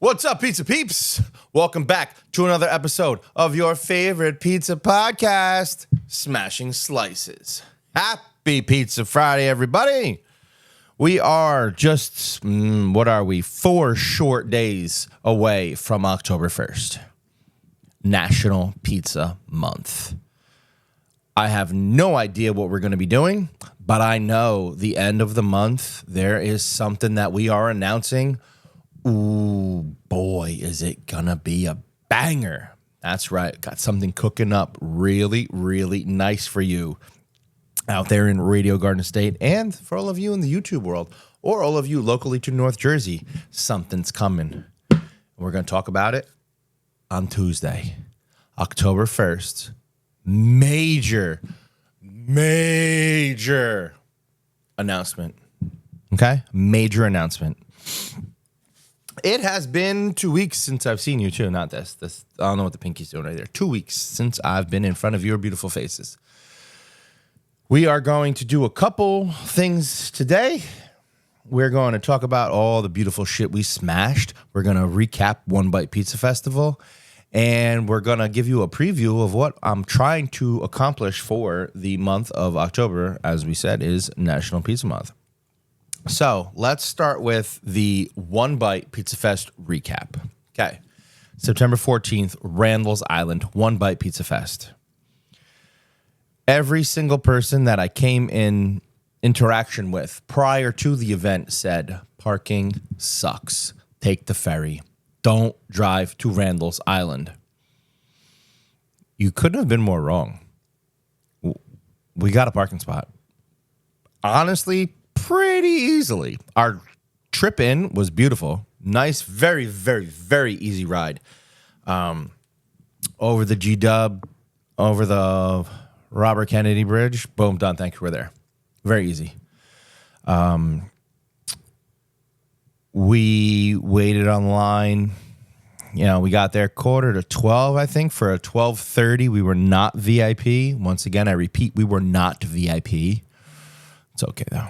What's up, pizza peeps? Welcome back to another episode of your favorite pizza podcast, Smashing Slices. Happy Pizza Friday, everybody. We are just, 4 short days away from October 1st, National Pizza Month. I have no idea what we're going to be doing, but I know the end of the month, there is something that we are announcing. Ooh, boy, is it gonna be a banger. That's right. Got something cooking up really, really nice for you out there in Radio Garden State, and for all of you in the YouTube world, or all of you locally to North Jersey, something's coming. We're going to talk about it on Tuesday, October 1st. Major announcement. Okay? Major announcement. It has been 2 weeks since I've seen you, too. Not this. I don't know what the pinky's doing right there. 2 weeks since I've been in front of your beautiful faces. We are going to do a couple things today. We're going to talk about all the beautiful shit we smashed. We're going to recap One Bite Pizza Festival. And we're going to give you a preview of what I'm trying to accomplish for the month of October. As we said, is National Pizza Month. So let's start with the One Bite Pizza Fest recap. Okay. September 14th, Randall's Island, One Bite Pizza Fest. Every single person that I came in interaction with prior to the event said, parking sucks. Take the ferry. Don't drive to Randall's Island. You couldn't have been more wrong. We got a parking spot. Honestly, pretty easily. Our trip in was beautiful. Nice, very, very, very easy ride. Over the G-Dub, over the Robert Kennedy Bridge. Boom, done. Thank you. We're there. Very easy. We waited online. You know, we got there 11:45, I think, for a 12:30. We were not VIP. Once again, I repeat, we were not VIP. It's okay, though.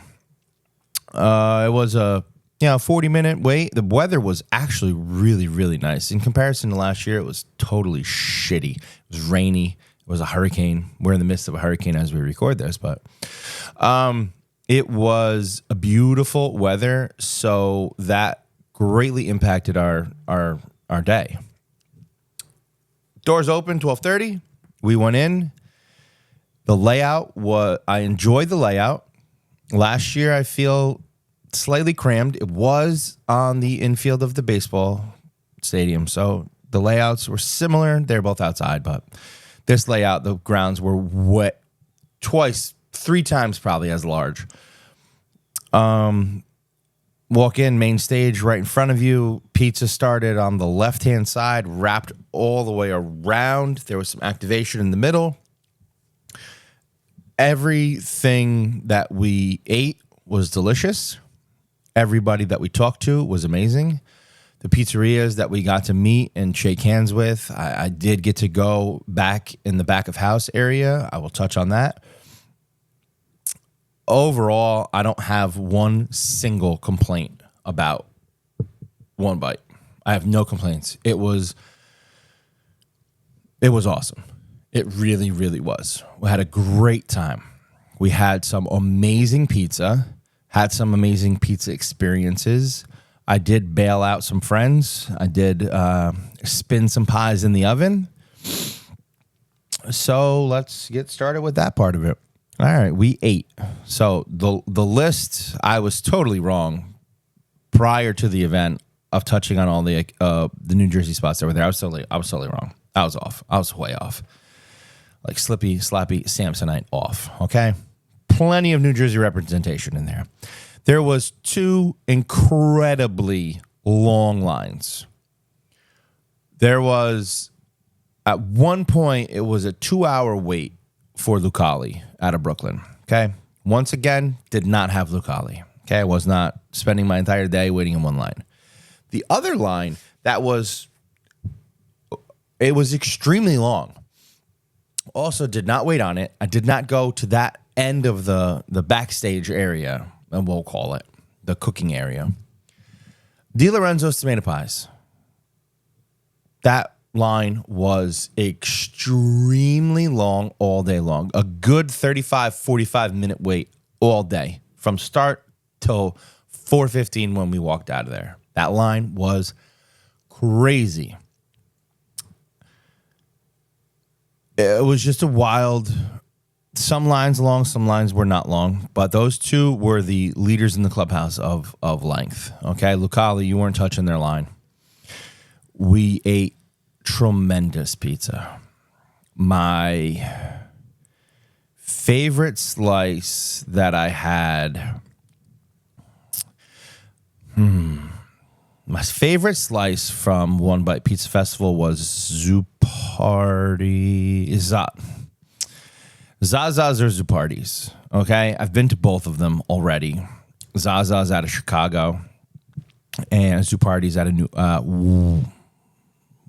It was a 40-minute wait. The weather was actually really, really nice. In comparison to last year, it was totally shitty. It was rainy. It was a hurricane. We're in the midst of a hurricane as we record this, but it was a beautiful weather, so that greatly impacted our day. Doors open 12:30. We went in. The layout I enjoyed the layout. Last year, I feel slightly crammed. It was on the infield of the baseball stadium, so the layouts were similar. They're both outside, but this layout, the grounds were wet twice, 3 times probably as large. Walk in, main stage right in front of you. Pizza started on the left-hand side, wrapped all the way around. There was some activation in the middle. Everything that we ate was delicious. Everybody that we talked to was amazing. The pizzerias that we got to meet and shake hands with, I did get to go back in the back of house area. I will touch on that. Overall, I don't have one single complaint about One Bite. I have no complaints. It was awesome. It really, really was. We had a great time. We had some amazing pizza, had some amazing pizza experiences. I did bail out some friends. I did spin some pies in the oven. So let's get started with that part of it. All right, we ate. So the list, I was totally wrong prior to the event of touching on all the New Jersey spots that were there. I was totally wrong. I was off. I was way off. Like slippy, slappy, Samsonite off. Okay, plenty of New Jersey representation in there. There was 2 incredibly long lines. There was, at one point, it was a 2-hour wait for Lucali out of Brooklyn. Okay. Once again, did not have Lucali. Okay. I was not spending my entire day waiting in one line. The other line it was extremely long. Also did not wait on it. I did not go to that end of the backstage area, and we'll call it the cooking area. Di Lorenzo's tomato pies. That line was extremely long all day long. A good 35, 45-minute wait all day from start till 4:15 when we walked out of there. That line was crazy. It was just a wild, some lines long, some lines were not long, but those two were the leaders in the clubhouse of length. Okay, Lucali, you weren't touching their line. We ate tremendous pizza. My favorite slice that I had, my favorite slice from One Bite Pizza Festival was Zaza's or Zupardi's. Okay, I've been to both of them already. Zaza's out of Chicago, and Zupardi's out of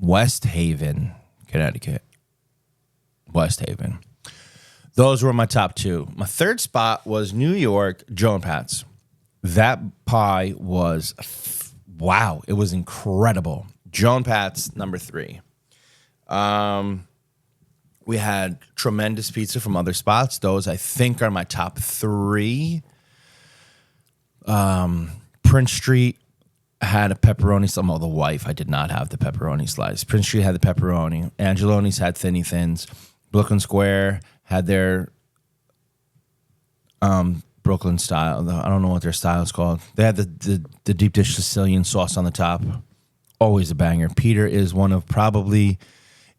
West Haven, Connecticut. West Haven. Those were my top two. My third spot was New York, Joe and Pat's. That pie was, wow, it was incredible. Joe and Pat's, number 3. We had tremendous pizza from other spots. Those, I think, are my top 3. Prince Street had a pepperoni slice. The wife, I did not have the pepperoni slice. Prince Street had the pepperoni. Angeloni's had thinny thins. Brooklyn Square had their Brooklyn style. I don't know what their style is called. They had the deep dish Sicilian sauce on the top. Always a banger. Peter is one of probably,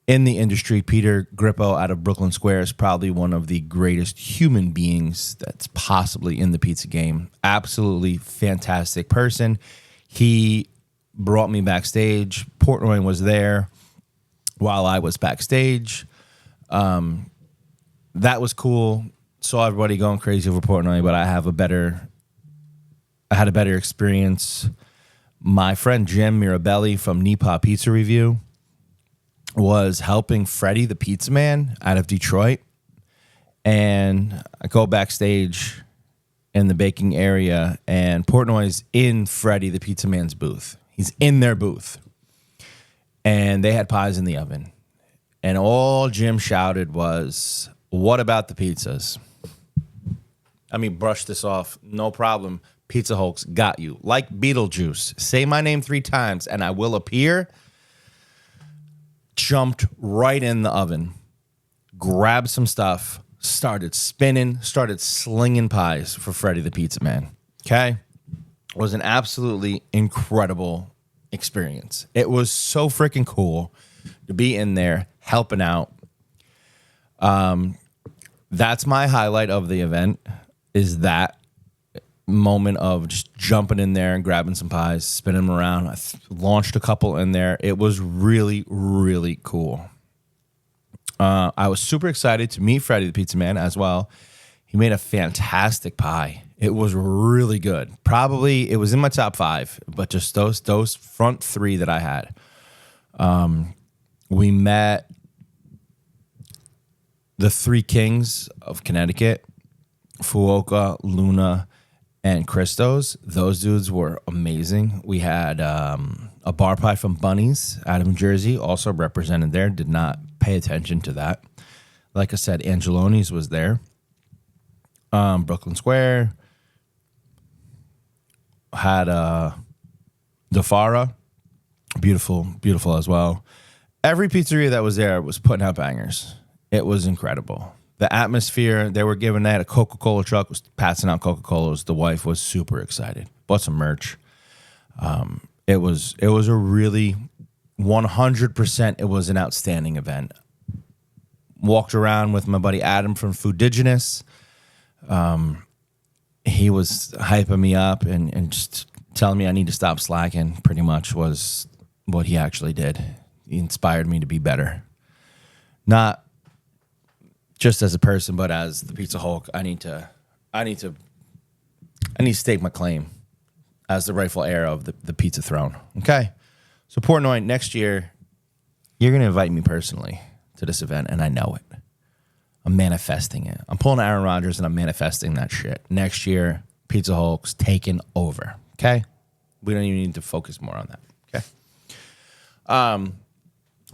in the industry, Peter Grippo out of Brooklyn Square is probably one of the greatest human beings that's possibly in the pizza game. Absolutely fantastic person. He brought me backstage. Portnoy was there while I was backstage. That was cool. Saw everybody going crazy over Portnoy, but I had a better experience. My friend Jim Mirabelli from Nipa Pizza Review was helping Freddie the Pizza Man out of Detroit. And I go backstage in the baking area, and Portnoy's in Freddie the Pizza Man's booth. He's in their booth. And they had pies in the oven. And all Jim shouted was, "What about the pizzas?" I mean, brush this off. No problem. PizzaHulk's got you. Like Beetlejuice. Say my name 3 times and I will appear. Jumped right in the oven. Grabbed some stuff. Started spinning. Started slinging pies for Freddie the Pizza Man. Okay? It was an absolutely incredible experience. It was so freaking cool to be in there helping out. That's my highlight of the event, is that moment of just jumping in there and grabbing some pies, spinning them around. I launched a couple in there. It was really, really cool. I was super excited to meet Freddie the Pizza Man as well. He made a fantastic pie. It was really good. Probably, it was in my top 5, but just those front 3 that I had. We met the 3 kings of Connecticut, Fuoka, Luna, and Christos. Those dudes were amazing. We had a bar pie from Bunny's out of New Jersey, also represented there. Did not pay attention to that. Like I said, Angeloni's was there. Brooklyn Square had Dafara, beautiful, beautiful as well. Every pizzeria that was there was putting out bangers. It was incredible. The atmosphere, they had a Coca-Cola truck, was passing out Coca-Colas. The wife was super excited. Bought some merch. It was a really 100%, it was an outstanding event. Walked around with my buddy Adam from Foodigenous. He was hyping me up and just telling me I need to stop slacking, pretty much was what he actually did. He inspired me to be better. Not just as a person, but as the PizzaHulk, I need to stake my claim as the rightful heir of the pizza throne. Okay? So Portnoy, next year, you're going to invite me personally to this event, and I know it. I'm manifesting it. I'm pulling Aaron Rodgers, and I'm manifesting that shit. Next year, PizzaHulk's taking over. Okay? We don't even need to focus more on that. Okay?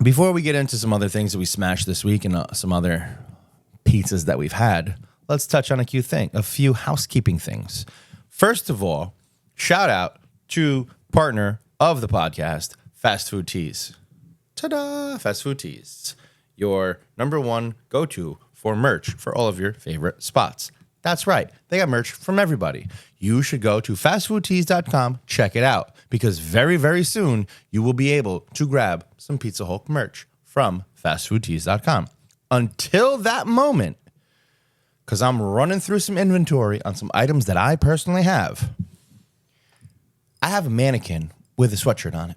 Before we get into some other things that we smashed this week and some other pizzas that we've had, let's touch on a few housekeeping things. First of all, shout out to partner of the podcast, Fast Food Tees. Ta-da! Fast Food Tees, your number one go-to for merch for all of your favorite spots. That's right. They got merch from everybody. You should go to fastfoodtees.com, check it out, because very, very soon you will be able to grab some PizzaHulk merch from fastfoodtees.com. Until that moment, because I'm running through some inventory on some items that I personally have, I have a mannequin with a sweatshirt on it.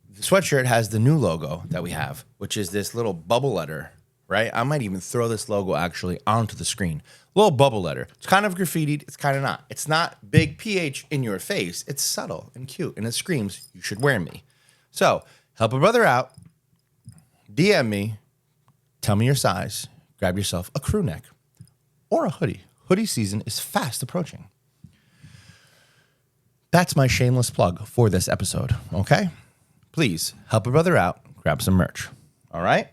The sweatshirt has the new logo that we have, which is this little bubble letter, right? I might even throw this logo actually onto the screen. Little bubble letter. It's kind of graffitied. It's kind of not. It's not big PH in your face. It's subtle and cute, and it screams, you should wear me. So help a brother out. DM me. Tell me your size. Grab yourself a crew neck or a hoodie. Hoodie season is fast approaching. That's my shameless plug for this episode, okay? Please help a brother out. Grab some merch, all right?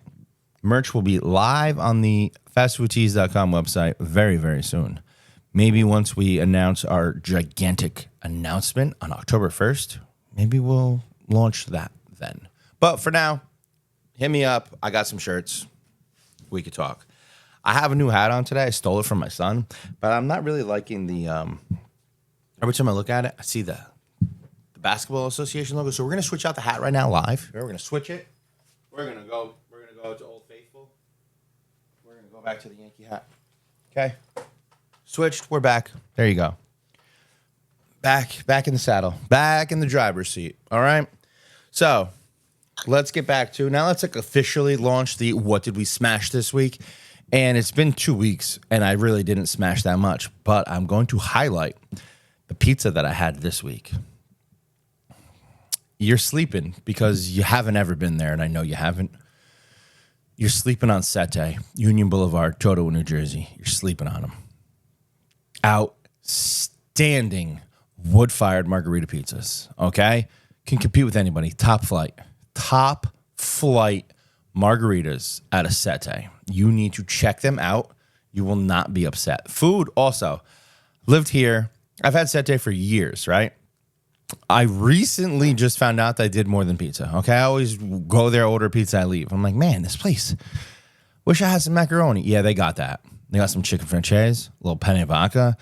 Merch will be live on the fastfoodtees.com website very, very soon. Maybe once we announce our gigantic announcement on October 1st, maybe we'll launch that then. But for now, hit me up. I got some shirts. We could talk. I have a new hat on today. I stole it from my son, but I'm not really liking the every time I look at it, I see the Basketball Association logo. So we're going to switch out the hat right now live. We're going to switch it. We're going to go to Old Faithful. We're going to go back to the Yankee hat. Okay. Switched. We're back. There you go. Back in the saddle. Back in the driver's seat. All right. So let's get back to now. Let's officially launch the What Did We Smash this week? And it's been 2 weeks, and I really didn't smash that much. But I'm going to highlight the pizza that I had this week. You're sleeping because you haven't ever been there, and I know you haven't. You're sleeping on Sete, Union Boulevard, Totowa, New Jersey. You're sleeping on them. Outstanding wood-fired margarita pizzas, okay? Can compete with anybody. Top flight margaritas at a Sete. You need to check them out. You will not be upset. Food also. Lived here. I've had Sete for years, right? I recently just found out that I did more than pizza. Okay, I always go there, order pizza, I leave. I'm like, man, this place. Wish I had some macaroni. Yeah, they got that. They got some chicken franchise, a little penne vodka,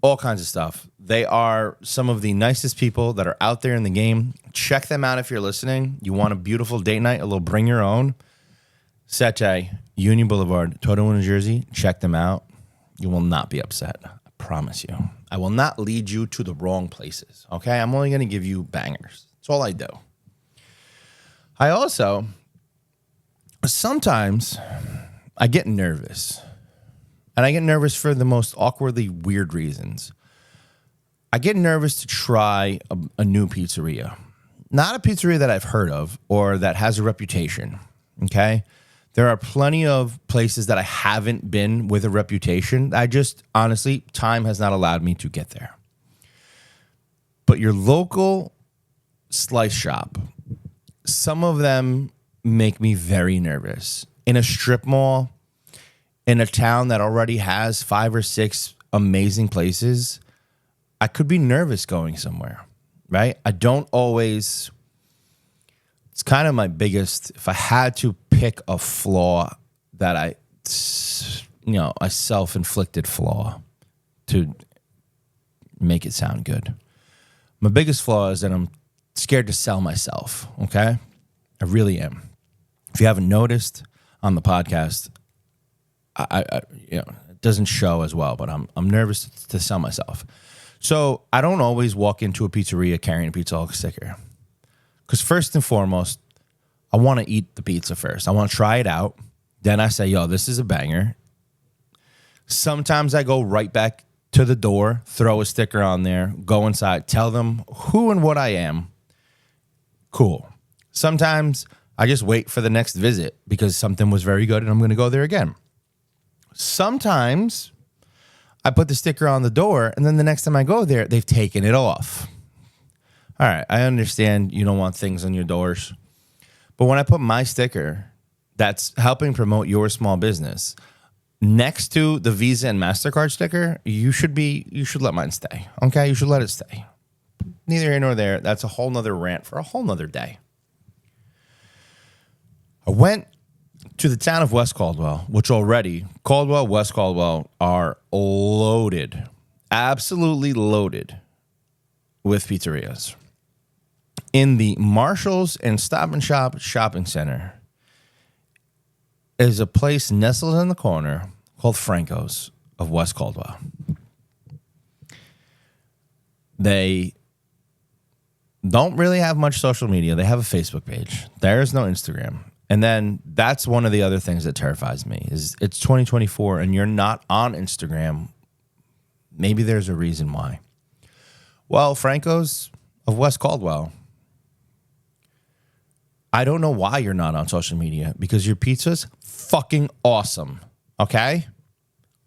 all kinds of stuff. They are some of the nicest people that are out there in the game. Check them out if you're listening. You want a beautiful date night, a little bring your own. Sete, Union Boulevard, Totowa, New Jersey. Check them out. You will not be upset. I promise you. I will not lead you to the wrong places, okay? I'm only going to give you bangers. That's all I do. I also, sometimes I get nervous. And I get nervous for the most awkwardly weird reasons. I get nervous to try a new pizzeria. Not a pizzeria that I've heard of or that has a reputation, okay? There are plenty of places that I haven't been with a reputation. I just, honestly, time has not allowed me to get there. But your local slice shop, some of them make me very nervous. In a strip mall, in a town that already has 5 or 6 amazing places, I could be nervous going somewhere, right? I don't always... It's kind of my biggest, if I had to pick a flaw that a self-inflicted flaw to make it sound good. My biggest flaw is that I'm scared to sell myself, okay? I really am. If you haven't noticed on the podcast, it doesn't show as well, but I'm nervous to sell myself. So I don't always walk into a pizzeria carrying a PizzaHulk sticker. Because first and foremost, I want to eat the pizza first. I want to try it out. Then I say, yo, this is a banger. Sometimes I go right back to the door, throw a sticker on there, go inside, tell them who and what I am. Cool. Sometimes I just wait for the next visit because something was very good and I'm going to go there again. Sometimes I put the sticker on the door and then the next time I go there, they've taken it off. All right, I understand you don't want things on your doors, But when I put my sticker that's helping promote your small business next to the Visa and MasterCard sticker, you should let mine stay. Okay? You should let it stay. Neither here nor there. That's a whole nother rant for a whole nother day. I went to the town of West Caldwell, which already, Caldwell, West Caldwell are loaded, absolutely loaded with pizzerias. In the Marshalls and Stop and Shop shopping center is a place nestled in the corner called Franco's of West Caldwell. They don't really have much social media. They have a Facebook page. There is no Instagram. And then that's one of the other things that terrifies me is it's 2024 and you're not on Instagram. Maybe there's a reason why. Well, Franco's of West Caldwell, I don't know why you're not on social media because your pizza's fucking awesome. Okay?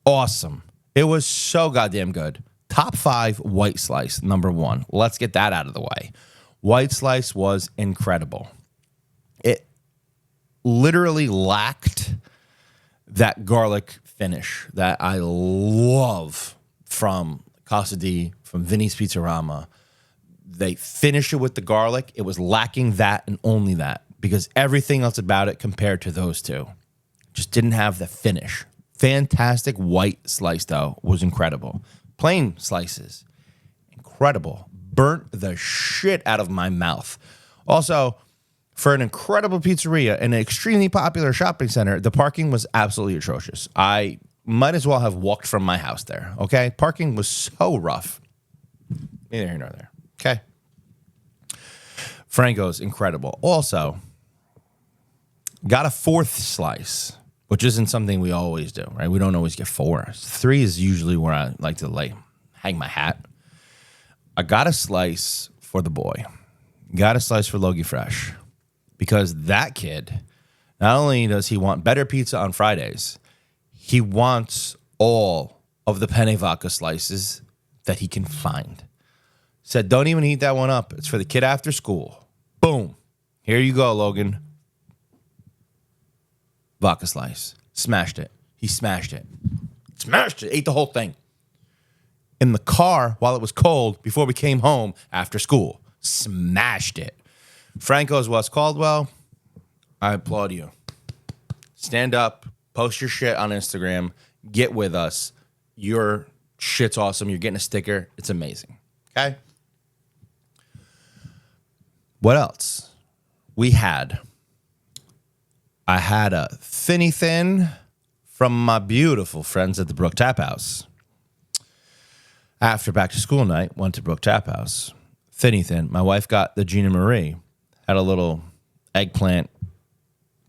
Awesome. It was so goddamn good. Top 5 white slice, number 1. Let's get that out of the way. White slice was incredible. It literally lacked that garlic finish that I love from CasterDuo, from Vinny's Pizzarama. They finished it with the garlic. It was lacking that and only that because everything else about it compared to those two just didn't have the finish. Fantastic white slice, though, was incredible. Plain slices, incredible. Burnt the shit out of my mouth. Also, for an incredible pizzeria in an extremely popular shopping center, the parking was absolutely atrocious. I might as well have walked from my house there, okay? Parking was so rough. Neither here nor there, okay? Franco's, incredible. Also, got a 4th slice, which isn't something we always do, right? We don't always get 4. 3 is usually where I like to hang my hat. I got a slice for the boy. Got a slice for Logie Fresh. Because that kid, not only does he want better pizza on Fridays, he wants all of the penne vodka slices that he can find. Said, don't even heat that one up. It's for the kid after school. Boom. Here you go, Logan. Vodka slice. Smashed it. He smashed it. Smashed it. Ate the whole thing. In the car while it was cold before we came home after school. Smashed it. Franco's West Caldwell, I applaud you. Stand up, post your shit on Instagram, get with us. Your shit's awesome. You're getting a sticker. It's amazing. Okay? What else? I had a Thinny Thin from my beautiful friends at the Brook Tap House. After back to school night, went to Brook Tap House. Thinny Thin. My wife got the Gina Marie. Had a little eggplant,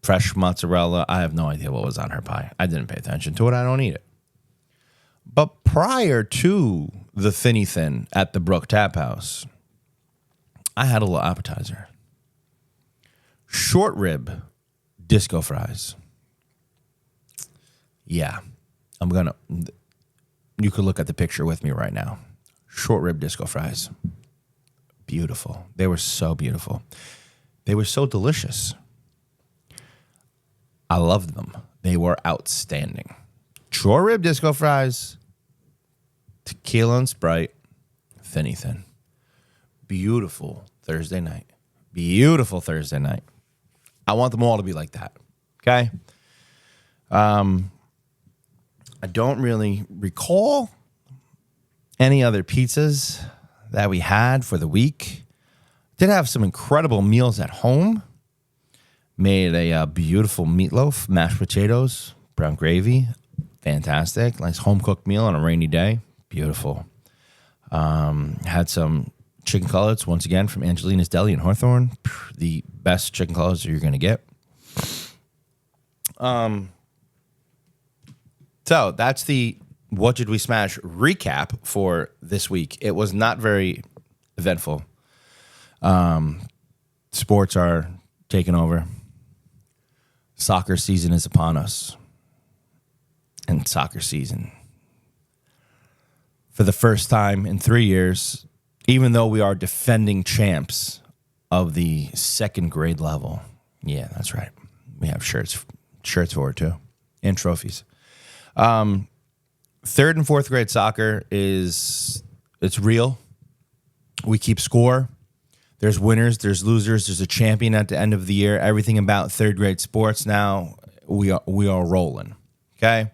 fresh mozzarella. I have no idea what was on her pie. I didn't pay attention to it. I don't eat it. But prior to the Thinny Thin at the Brook Tap House, I had a little appetizer. Short rib disco fries. Yeah. You could look at the picture with me right now. Short rib disco fries. Beautiful. They were so beautiful. They were so delicious. I loved them. They were outstanding. Short rib disco fries, tequila and Sprite, Thinny Thin. Beautiful Thursday night. Beautiful Thursday night. I want them all to be like that. Okay? I don't really recall any other pizzas that we had for the week. Did have some incredible meals at home. Made a beautiful meatloaf, mashed potatoes, brown gravy. Fantastic. Nice home-cooked meal on a rainy day. Beautiful. Had some chicken cutlets, once again, from Angelina's Deli in Hawthorne. The best chicken cutlets you're going to get. So that's the What Did We Smash recap for this week. It was not very eventful. Sports are taking over. Soccer season is upon us. And soccer season, for the first time in 3 years, even though we are defending champs of the second grade level, Yeah, that's right. We have shirts for it too, and trophies. Third and fourth grade soccer it's real. We keep score. There's winners, there's losers, there's a champion at the end of the year. Everything about third grade sports now, we are rolling. Okay?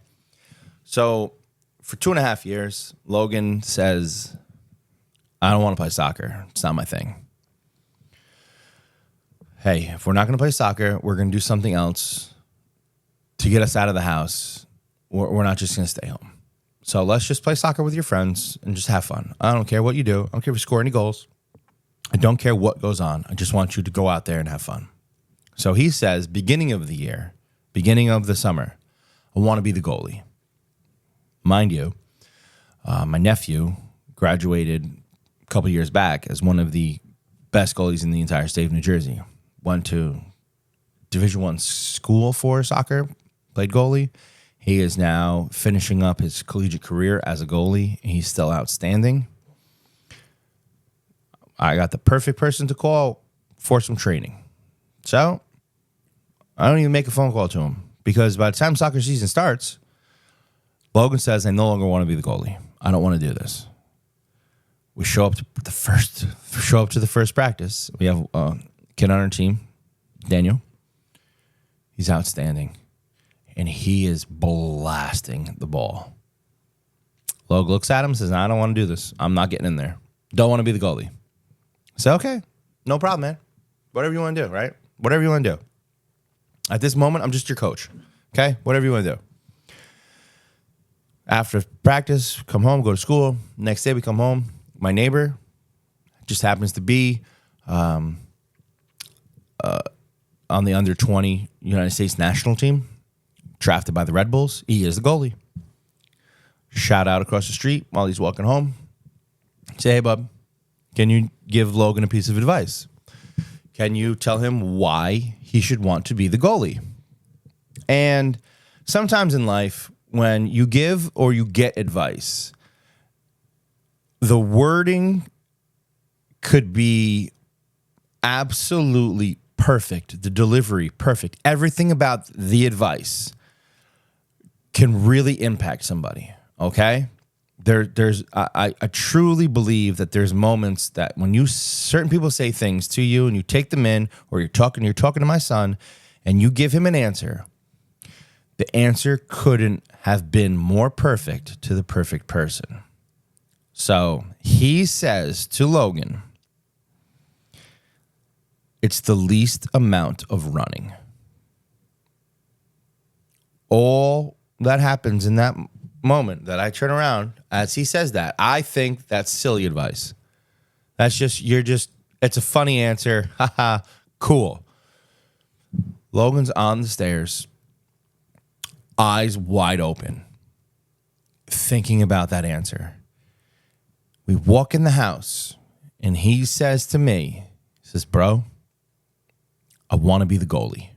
So for 2.5 years, Logan says, I don't want to play soccer. It's not my thing. Hey, if we're not going to play soccer, we're going to do something else to get us out of the house. We're not just going to stay home. So let's just play soccer with your friends and just have fun. I don't care what you do. I don't care if you score any goals. I don't care what goes on. I just want you to go out there and have fun. So he says, beginning of the year, beginning of the summer, I want to be the goalie. Mind you, my nephew graduated a couple years back as one of the best goalies in the entire state of New Jersey. Went to Division I school for soccer, played goalie. He is now finishing up his collegiate career as a goalie. He's still outstanding. I got the perfect person to call for some training. So I don't even make a phone call to him because by the time soccer season starts, Logan says, I no longer want to be the goalie. I don't want to do this. We show up to the first practice. We have a kid on our team, Daniel. He's outstanding. And he is blasting the ball. Logan looks at him and says, I don't want to do this. I'm not getting in there. Don't want to be the goalie. I say, okay, no problem, man. Whatever you want to do, right? Whatever you want to do. At this moment, I'm just your coach. Okay? Whatever you want to do. After practice, come home, go to school. Next day, we come home. My neighbor just happens to be on the under 20 United States national team, drafted by the Red Bulls. He is the goalie. Shout out across the street while he's walking home. Say, hey, bub, can you give Logan a piece of advice? Can you tell him why he should want to be the goalie? And sometimes in life, when you give or you get advice, the wording could be absolutely perfect. The delivery, perfect. Everything about the advice can really impact somebody, okay? I truly believe that there's moments that when certain people say things to you and you take them in, or you're talking to my son and you give him an answer, the answer couldn't have been more perfect to the perfect person. So he says to Logan, it's the least amount of running. All that happens in that moment that I turn around as he says that, I think that's silly advice. That's just, it's a funny answer. Haha, cool. Logan's on the stairs, eyes wide open, thinking about that answer. We walk in the house and he says to me, he says, bro, I want to be the goalie.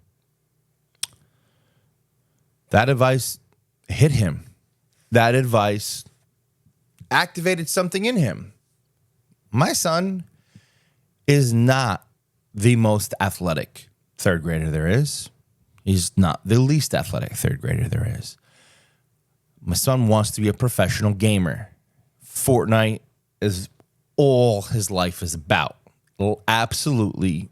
That advice hit him. That advice activated something in him. My son is not the most athletic third grader there is. He's not the least athletic third grader there is. My son wants to be a professional gamer. Fortnite is all his life is about. Absolutely.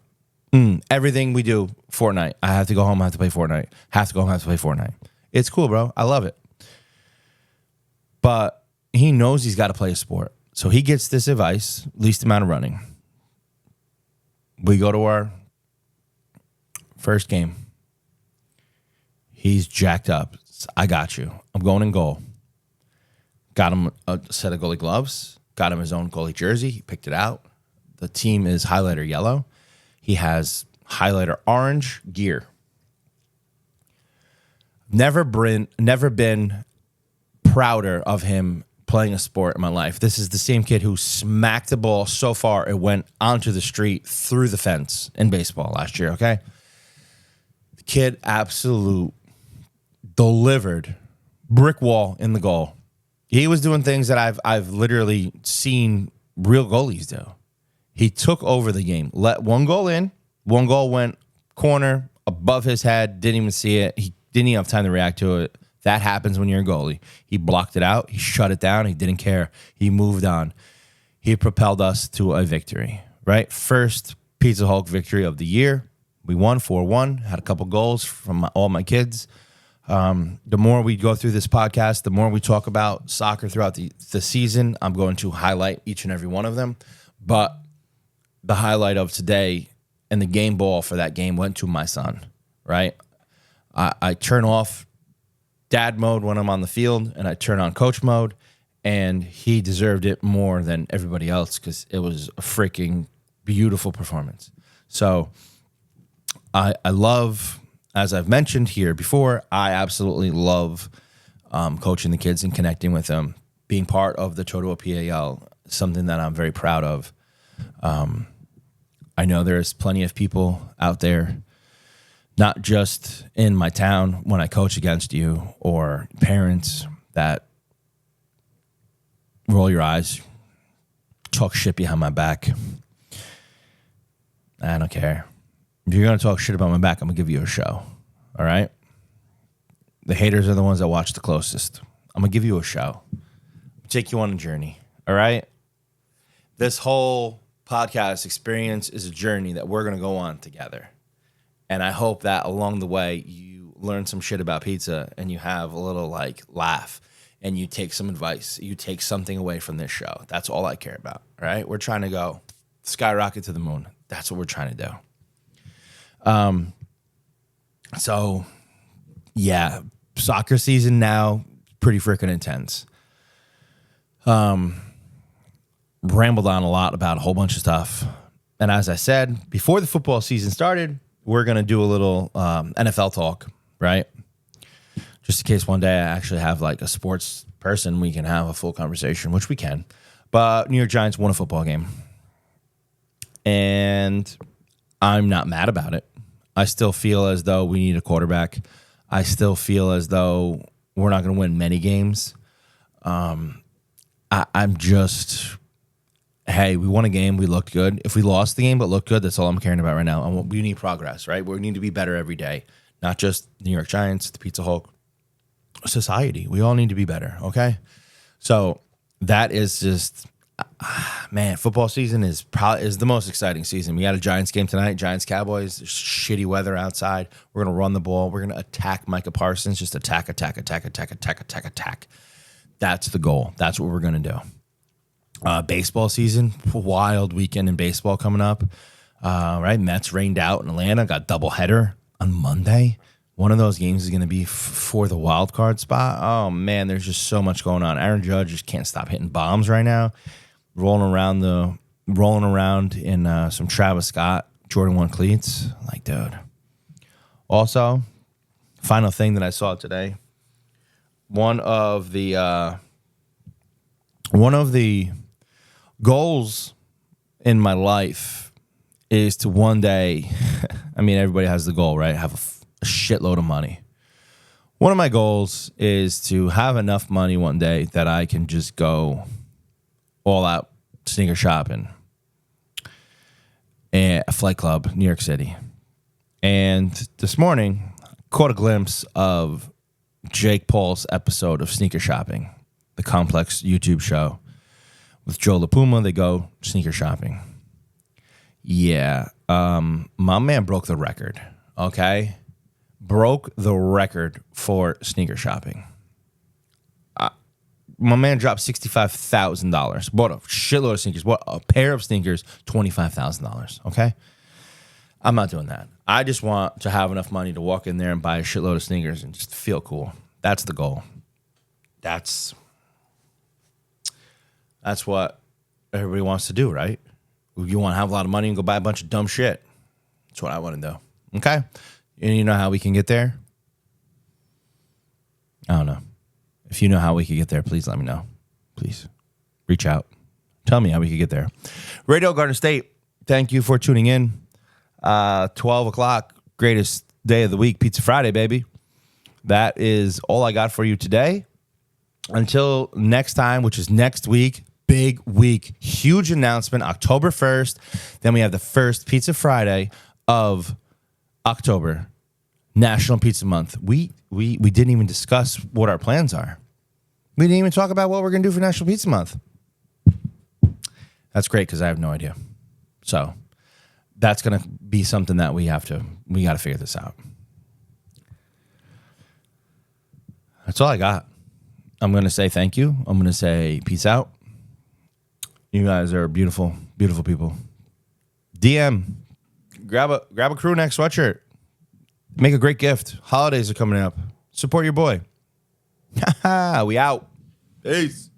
Everything we do, Fortnite. I have to go home, I have to play Fortnite. Have to go home, I have to play Fortnite. It's cool, bro. I love it. But he knows he's got to play a sport. So he gets this advice, least amount of running. We go to our first game. He's jacked up. I got you. I'm going in goal. Got him a set of goalie gloves. Got him his own goalie jersey. He picked it out. The team is highlighter yellow. He has highlighter orange gear. Never been prouder of him playing a sport in my life. This is the same kid who smacked the ball so far it went onto the street through the fence in baseball last year, okay? The kid absolute delivered brick wall in the goal. He was doing things that I've literally seen real goalies do. He took over the game, let one goal in, one goal went corner above his head, didn't even see it. He didn't even have time to react to it. That happens when you're a goalie. He blocked it out. He shut it down. He didn't care. He moved on. He propelled us to a victory, right? First PizzaHulk victory of the year. We won 4-1, had a couple goals from all my kids. The more we go through this podcast, the more we talk about soccer throughout the season, I'm going to highlight each and every one of them. But the highlight of today and the game ball for that game went to my son, right? I turn off dad mode when I'm on the field, and I turn on coach mode, and he deserved it more than everybody else because it was a freaking beautiful performance. So I love, as I've mentioned here before, I absolutely love coaching the kids and connecting with them, being part of the Total PAL, something that I'm very proud of. I know there's plenty of people out there, not just in my town when I coach against you, or parents that roll your eyes, talk shit behind my back. I don't care. If you're going to talk shit about my back, I'm going to give you a show. All right? The haters are the ones that watch the closest. I'm going to give you a show. Take you on a journey. All right? This whole podcast experience is a journey that we're going to go on together. And I hope that along the way, you learn some shit about pizza and you have a little laugh and you take some advice. You take something away from this show. That's all I care about. All right? We're trying to go skyrocket to the moon. That's what we're trying to do. So yeah, soccer season now, pretty freaking intense. Rambled on a lot about a whole bunch of stuff. And as I said, before the football season started, we're going to do a little NFL talk, right? Just in case one day I actually have a sports person, we can have a full conversation, which we can. But New York Giants won a football game. And I'm not mad about it. I still feel as though we need a quarterback. I still feel as though we're not going to win many games. I'm just, hey, we won a game. We looked good. If we lost the game but looked good, that's all I'm caring about right now. And we need progress, right? We need to be better every day. Not just New York Giants, the PizzaHulk, society. We all need to be better, okay? So that is just... man, football season is the most exciting season. We got a Giants game tonight, Giants Cowboys. There's shitty weather outside. We're gonna run the ball. We're gonna attack Micah Parsons. Just attack. That's the goal. That's what we're gonna do. Baseball season, wild weekend in baseball coming up. Right, Mets rained out in Atlanta. Got doubleheader on Monday. One of those games is going to be for the wild card spot. Oh man, there's just so much going on. Aaron Judge just can't stop hitting bombs right now. Rolling around in some Travis Scott Jordan 1 cleats. Dude. Also, final thing that I saw today. One of the goals in my life is to one day. I mean, everybody has the goal, right? Have a shitload of money. One of my goals is to have enough money one day that I can just go all out sneaker shopping at a Flight Club, New York City. And this morning, I caught a glimpse of Jake Paul's episode of Sneaker Shopping, the Complex YouTube show. With Joe LaPuma, they go sneaker shopping. Yeah, my man broke the record, okay? Broke the record for sneaker shopping. My man dropped $65,000. Bought a shitload of sneakers. Bought a pair of sneakers, $25,000. Okay? I'm not doing that. I just want to have enough money to walk in there and buy a shitload of sneakers and just feel cool. That's the goal. That's what everybody wants to do, right? You want to have a lot of money and go buy a bunch of dumb shit. That's what I want to do. Okay? And you know how we can get there? I don't know. If you know how we could get there, please let me know. Please reach out. Tell me how we could get there. Radio Garden State, thank you for tuning in. 12 o'clock, greatest day of the week, Pizza Friday, baby. That is all I got for you today. Until next time, which is next week, big week, huge announcement, October 1st. Then we have the first Pizza Friday of October, National Pizza Month. We didn't even discuss what our plans are. We didn't even talk about what we're going to do for National Pizza Month. That's great because I have no idea. So that's going to be something that we got to figure this out. That's all I got. I'm going to say thank you. I'm going to say peace out. You guys are beautiful, beautiful people. DM, grab a crew neck sweatshirt. Make a great gift. Holidays are coming up. Support your boy. We out. Peace.